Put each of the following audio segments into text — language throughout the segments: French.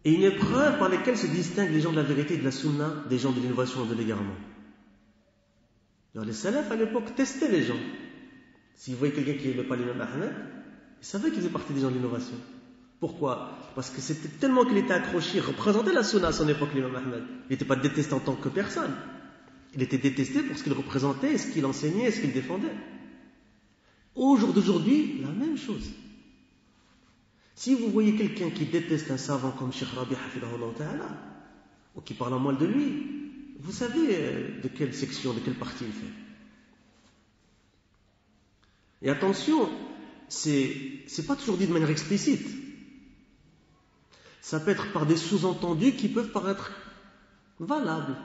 et une épreuve par laquelle se distinguent les gens de la vérité et de la sunna des gens de l'innovation et de l'égarement. Alors les salafs à l'époque testaient les gens. S'ils voyaient quelqu'un qui n'aimait pas l'imam Ahmed, ils savaient qu'il faisait partie des gens de l'innovation. Pourquoi? Parce que c'était tellement qu'il était accroché, il représentait la sunna à son époque, l'imam Ahmed. Il n'était pas détesté en tant que personne. Il était détesté pour ce qu'il représentait, ce qu'il enseignait, ce qu'il défendait. Au jour d'aujourd'hui, la même chose. Si vous voyez quelqu'un qui déteste un savant comme Cheikh Rabi' hafidahullah ta'ala, ou qui parle en mal de lui, vous savez de quelle section, de quelle partie il fait. Et attention, c'est pas toujours dit de manière explicite. Ça peut être par des sous-entendus qui peuvent paraître valables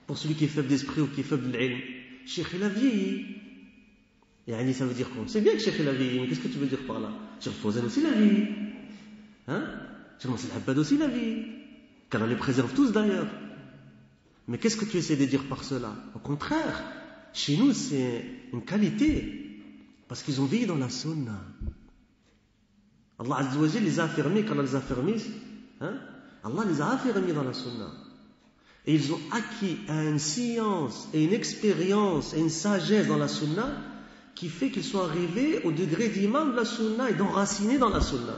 pour celui qui est faible d'esprit ou qui est faible de l'ilm. Cheikh il a vieilli. Et ça veut dire quoi? C'est bien que Cheikh il a vieilli, mais qu'est-ce que tu veux dire par là? Cheikh Fawzan aussi la vie. Hein? Cheikh Moussa Al-Abbad aussi la vie. Qu'Allah les préserve tous d'ailleurs. Mais qu'est-ce que tu essaies de dire par cela? Au contraire, chez nous c'est une qualité. Parce qu'ils ont vécu dans la sunna. Allah Azza wa Jalla les a affirmés, quand Allah les a affirmés, Allah les a affirmés dans la sunna. Et ils ont acquis une science et une expérience et une sagesse dans la sunna qui fait qu'ils sont arrivés au degré d'imam de la sunna et d'enracinés dans la sunna.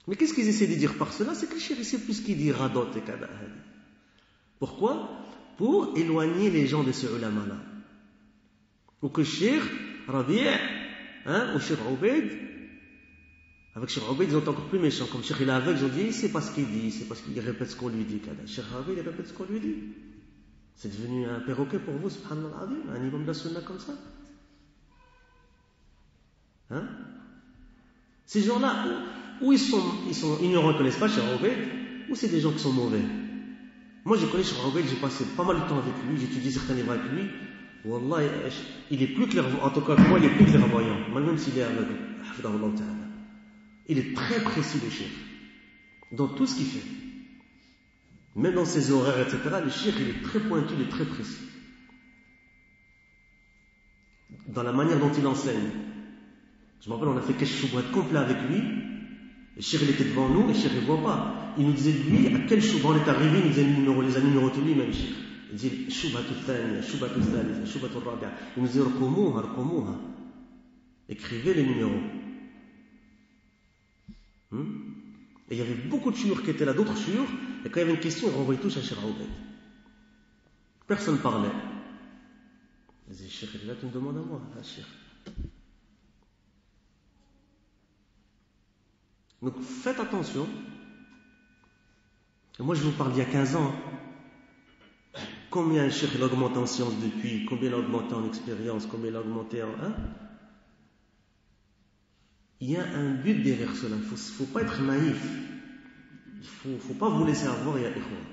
Mais qu'est-ce qu'ils essaient de dire par cela? C'est que le cheikh ne sait plus ce qu'il dit, radot et kada. Pourquoi? Pour éloigner les gens de ces ulama-là. Ou que Cheikh Rabi' ou Cheikh Ubaid, avec Cheikh Ubaid ils ont encore plus méchants, comme Cheikh il est aveugle, ils ont dit c'est pas ce qu'il dit, c'est parce qu'il répète ce qu'on lui dit. Cheikh Rabi' il répète ce qu'on lui dit. C'est devenu un perroquet pour vous, subhanallah, un imam de la sunna comme ça. Ces gens-là, ou ils sont ignorants, ils ne connaissent pas Cheikh Ubaid, ou c'est des gens qui sont mauvais. Moi je connais Cheikh Ubaid, j'ai passé pas mal de temps avec lui, j'ai étudié certains livres avec lui. Wallah, il est plus clairvoyant, en tout cas moi il est plus clairvoyant, même s'il est aveugle. Il est très précis le cheikh, dans tout ce qu'il fait. Même dans ses horaires, etc., le cheikh il est très pointu, il est très précis. Dans la manière dont il enseigne. Je me rappelle, on a fait quelque chose de complet avec lui, le cheikh il était devant nous, le cheikh il ne voit pas. Il nous disait lui, à quel choubha on est arrivé, il nous disait les a numérotés lui-même, cheikh. Il dit Shubhat al-Thaniya, Shubhat al-Thalitha, Shubhat al-Rabi'a. Il nous dit Rqumuha. Écrivez les numéros. Et il y avait beaucoup de chouurs qui étaient là, d'autres chouurs, et quand il y avait une question, on renvoyait tous à Cheikh Ubaid. Personne ne parlait. Il disait Cheikh, là tu me demandes à moi, Cheikh. Donc faites attention. Et moi je vous parle d'il y a 15 ans. Combien un cheikh il a augmenté en sciences depuis, combien il a augmenté en expérience, combien il a augmenté en... Il y a un but derrière cela, il ne faut pas être naïf. Il ne faut pas vous laisser avoir, ya ikhwan.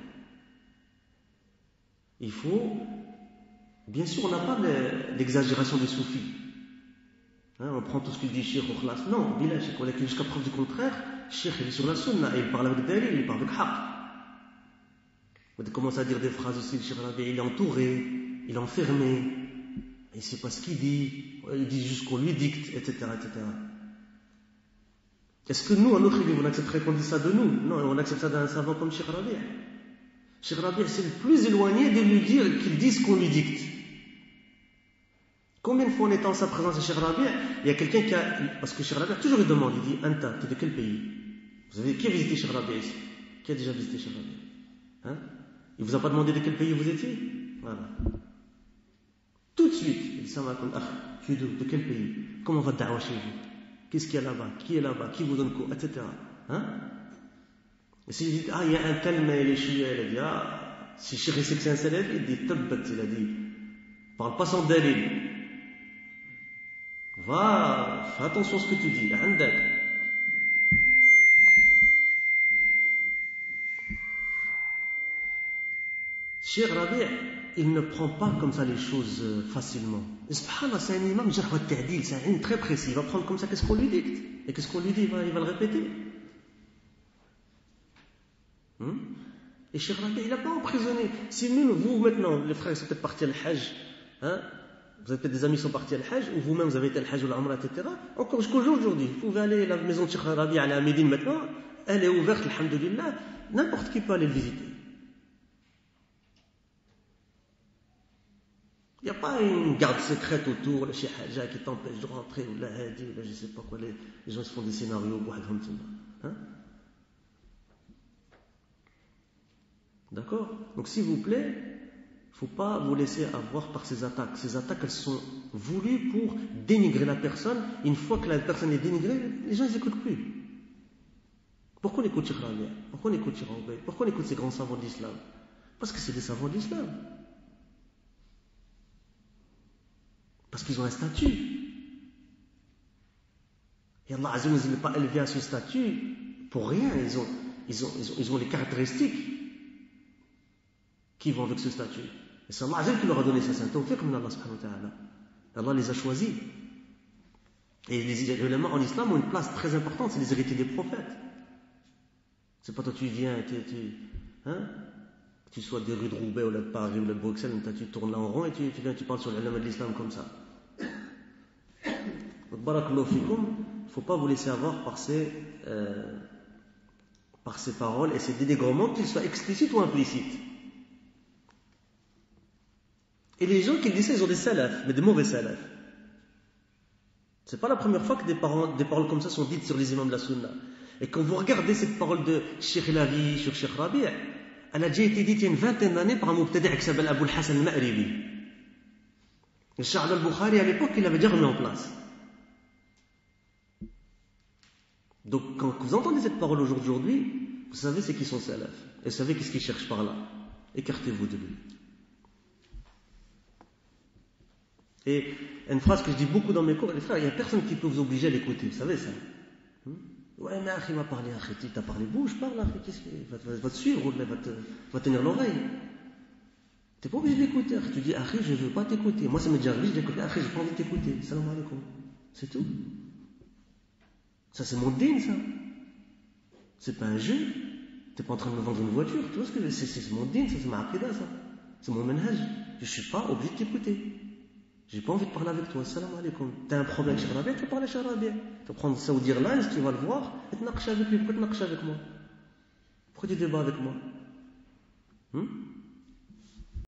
Il faut... Bien sûr, on n'a pas l'exagération des soufis. On prend tout ce que dit Cheikh au khlas. Non, Bilal, jusqu'à preuve du contraire, Cheikh il est sur la sunna, et il parle avec dalil, il parle avec haqq. Il commence à dire des phrases aussi, le Cheikh Rabi', il est entouré, il est enfermé, il ne sait pas ce qu'il dit juste qu'on lui dicte, etc., etc. Est-ce que nous, à notre niveau, on accepterait qu'on dise ça de nous? Non, on accepte ça d'un savant comme Cheikh Rabi'. Cheikh Rabi', c'est le plus éloigné de lui dire qu'il dise ce qu'on lui dicte. Combien de fois en étant en sa présence à Cheikh Rabi', il y a quelqu'un qui a... Parce que Cheikh Rabi' toujours il demande, il dit Anta, tu es de quel pays? Qui a visité Cheikh Rabi' ici? Qui a déjà visité Cheikh Rabi'? Il ne vous a pas demandé de quel pays vous étiez? Voilà. Tout de suite, il dit tu es de quel pays? Comment va da'wa chez vous? Qu'est-ce qu'il y a là-bas? Qui est là-bas? Qui vous donne quoi? Etc. Et s'il dit, il y a un tel, mais il est chié, il a dit, si Cheikh sait que c'est un salaf, il dit, tabbat, il a dit, parle pas sans dalil. Va, fais attention à ce que tu dis. Andak. Cheikh Rabi', il ne prend pas comme ça les choses facilement. Et subhanallah, c'est un imam jarh wa ta'dil, c'est un imam très précis. Il va prendre comme ça qu'est-ce qu'on lui dicte. Et qu'est-ce qu'on lui dit, il va le répéter. Et Cheikh Rabi', il n'a pas emprisonné. Si vous maintenant, les frères, sont peut-être partis à l'Hajj, vous avez peut-être des amis qui sont partis à l'Hajj, ou vous-même vous avez été à l'Hajj ou l'Umrah, etc. Encore jusqu'au jour d'aujourd'hui, vous pouvez aller à la maison de Cheikh Rabi' à la Médine maintenant, elle est ouverte, alhamdoulilah, n'importe qui peut aller le visiter. Il n'y a pas une garde secrète autour, le Cheikh Hadja qui t'empêche de rentrer, ou la Hadi, ou là je sais pas quoi, les gens se font des scénarios, hein? D'accord? Donc s'il vous plaît, il ne faut pas vous laisser avoir par ces attaques. Ces attaques, elles sont voulues pour dénigrer la personne. Une fois que la personne est dénigrée, les gens n'écoutent plus. Pourquoi on écoute Cheikh Rabia? Pourquoi on écoute Cheikh Obeid? Pourquoi on écoute ces grands savants de l'islam? Parce que c'est des savants de l'islam. Parce qu'ils ont un statut. Et Allah Azza wa Jalla n'est pas élevé à ce statut pour rien. Ils ont les caractéristiques qui vont avec ce statut. Et c'est Allah Azza wa Jalla qui leur a donné ça. C'est un tawfiq min Allah subhanahu wa ta'ala. Allah les a choisis. Et les ulama en islam ont une place très importante, c'est les héritiers des prophètes. C'est pas toi tu viens, que tu sois des rues de Roubaix ou de Paris ou de Bruxelles, tu tournes là en rond et tu viens, tu parles sur l'ulama de l'islam comme ça. Donc, barakallahu fikum, il ne faut pas vous laisser avoir par ces paroles et ces dénigrements, qu'ils soient explicites ou implicites. Et les gens qui disent ça, ils ont des salafs, mais des mauvais salafs. C'est pas la première fois que des paroles comme ça sont dites sur les imams de la sunna. Et quand vous regardez cette parole de Cheikh Lavi sur Cheikh Rabi', elle a déjà été dite il y a une 20aine d'années par un mubtadi' qui s'appelle Abou al-Hassan al-Ma'ribi. Le Cheikh al-Bukhari, à l'époque, il l'avait déjà remis en place. Donc, quand vous entendez cette parole aujourd'hui, vous savez c'est qui sont salafs. Et vous savez qu'est-ce qu'ils cherchent par là. Écartez-vous de lui. Et une phrase que je dis beaucoup dans mes cours, les frères, il n'y a personne qui peut vous obliger à l'écouter. Vous savez ça? Ouais, mais Akhi m'a parlé, Akhi, tu t'as parlé, bouge, parle, Akhi, qu'est-ce qu'il va te suivre, va tenir l'oreille. Tu n'es pas obligé d'écouter, Akhi. Tu dis, Akhi, je ne veux pas t'écouter. Moi, ça m'est déjà arrivé, je dis, écoute, Akhi, je n'ai pas envie de t'écouter. Salam alaikum. C'est tout. Ça, c'est mon din, ça. C'est pas un jeu. Tu n'es pas en train de me vendre une voiture. Tu vois ce que c'est mon din, ça, c'est ma aqida, ça. C'est mon manhaj. Je ne suis pas obligé de t'écouter. J'ai pas envie de parler avec toi. Salam alaikum. T'as un problème avec Cheikh Rabi', tu parles à Cheikh Rabi'. Tu vas prendre Saudi Airlines, tu vas le voir, et te naqsha avec lui. Pourquoi tu naqsha avec moi? Pourquoi tu débats avec moi?